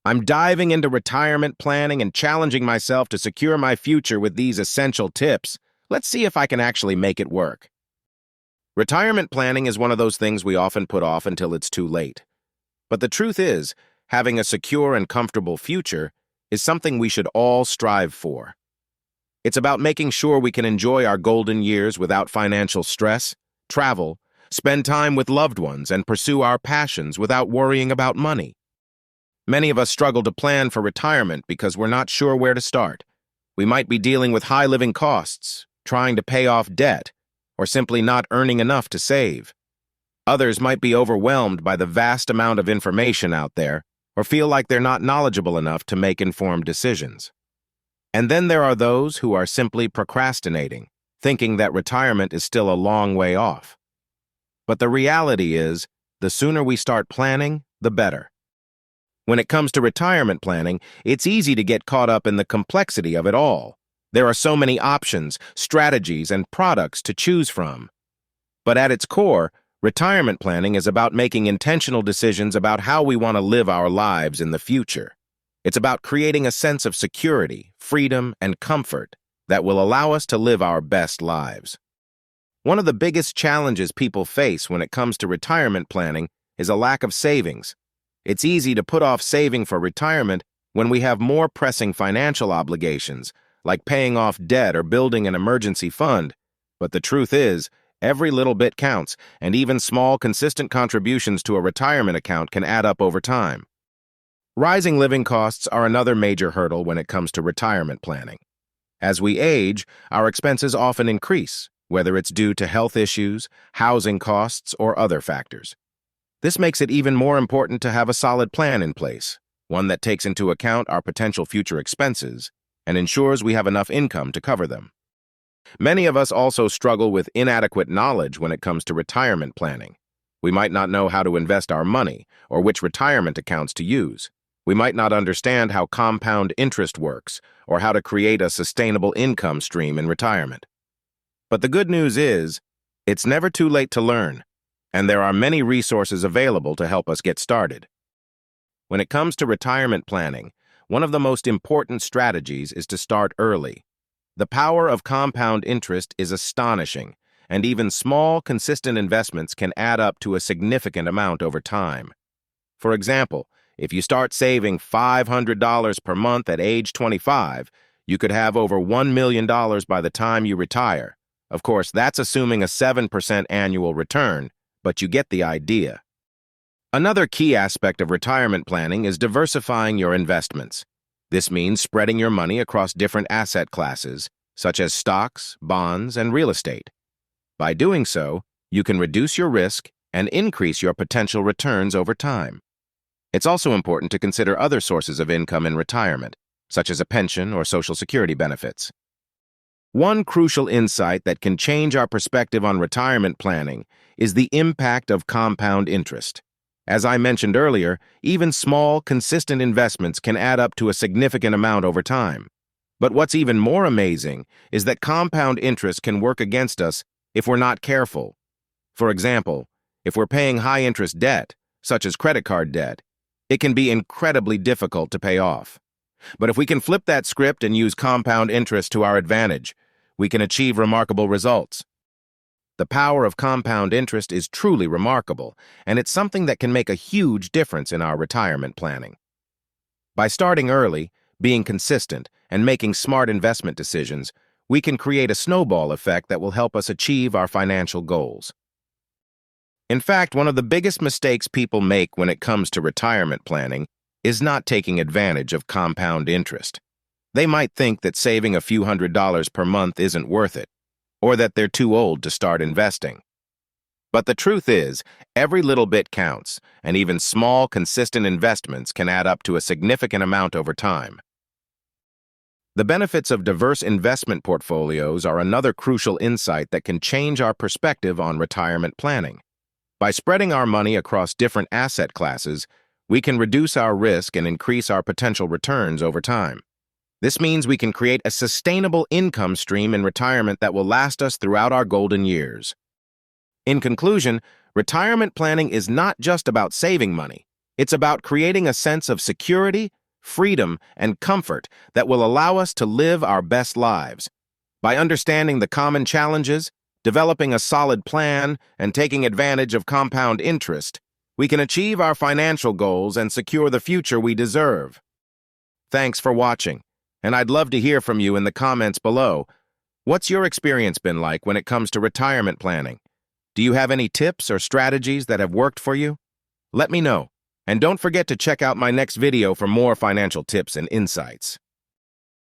I'm diving into retirement planning and challenging myself to secure my future with these essential tips. Let's see if I can actually make it work. Retirement planning is one of those things we often put off until it's too late. But the truth is, having a secure and comfortable future is something we should all strive for. It's about making sure we can enjoy our golden years without financial stress, travel, spend time with loved ones, and pursue our passions without worrying about money. Many of us struggle to plan for retirement because we're not sure where to start. We might be dealing with high living costs, trying to pay off debt, or simply not earning enough to save. Others might be overwhelmed by the vast amount of information out there, or feel like they're not knowledgeable enough to make informed decisions. And then there are those who are simply procrastinating, thinking that retirement is still a long way off. But the reality is, the sooner we start planning, the better. When it comes to retirement planning, it's easy to get caught up in the complexity of it all. There are so many options, strategies, and products to choose from. But at its core, retirement planning is about making intentional decisions about how we want to live our lives in the future. It's about creating a sense of security, freedom, and comfort that will allow us to live our best lives. One of the biggest challenges people face when it comes to retirement planning is a lack of savings. It's easy to put off saving for retirement when we have more pressing financial obligations, like paying off debt or building an emergency fund. But the truth is, every little bit counts, and even small, consistent contributions to a retirement account can add up over time. Rising living costs are another major hurdle when it comes to retirement planning. As we age, our expenses often increase, whether it's due to health issues, housing costs, or other factors. This makes it even more important to have a solid plan in place, one that takes into account our potential future expenses and ensures we have enough income to cover them. Many of us also struggle with inadequate knowledge when it comes to retirement planning. We might not know how to invest our money or which retirement accounts to use. We might not understand how compound interest works or how to create a sustainable income stream in retirement. But the good news is, it's never too late to learn, and there are many resources available to help us get started. When it comes to retirement planning, one of the most important strategies is to start early. The power of compound interest is astonishing, and even small, consistent investments can add up to a significant amount over time. For example, if you start saving $500 per month at age 25, you could have over $1 million by the time you retire. Of course, that's assuming a 7% annual return, but you get the idea. Another key aspect of retirement planning is diversifying your investments. This means spreading your money across different asset classes, such as stocks, bonds, and real estate. By doing so, you can reduce your risk and increase your potential returns over time. It's also important to consider other sources of income in retirement, such as a pension or Social Security benefits. One crucial insight that can change our perspective on retirement planning is the impact of compound interest. As I mentioned earlier, even small, consistent investments can add up to a significant amount over time. But what's even more amazing is that compound interest can work against us if we're not careful. For example, if we're paying high-interest debt, such as credit card debt, it can be incredibly difficult to pay off. But if we can flip that script and use compound interest to our advantage, we can achieve remarkable results. The power of compound interest is truly remarkable, and it's something that can make a huge difference in our retirement planning. By starting early, being consistent, and making smart investment decisions, we can create a snowball effect that will help us achieve our financial goals. In fact, one of the biggest mistakes people make when it comes to retirement planning is not taking advantage of compound interest. They might think that saving a few $100s per month isn't worth it, or that they're too old to start investing. But the truth is, every little bit counts, and even small, consistent investments can add up to a significant amount over time. The benefits of diverse investment portfolios are another crucial insight that can change our perspective on retirement planning. By spreading our money across different asset classes, we can reduce our risk and increase our potential returns over time. This means we can create a sustainable income stream in retirement that will last us throughout our golden years. In conclusion, retirement planning is not just about saving money. It's about creating a sense of security, freedom, and comfort that will allow us to live our best lives. By understanding the common challenges, developing a solid plan, and taking advantage of compound interest, we can achieve our financial goals and secure the future we deserve. Thanks for watching, and I'd love to hear from you in the comments below. What's your experience been like when it comes to retirement planning? Do you have any tips or strategies that have worked for you? Let me know, and don't forget to check out my next video for more financial tips and insights.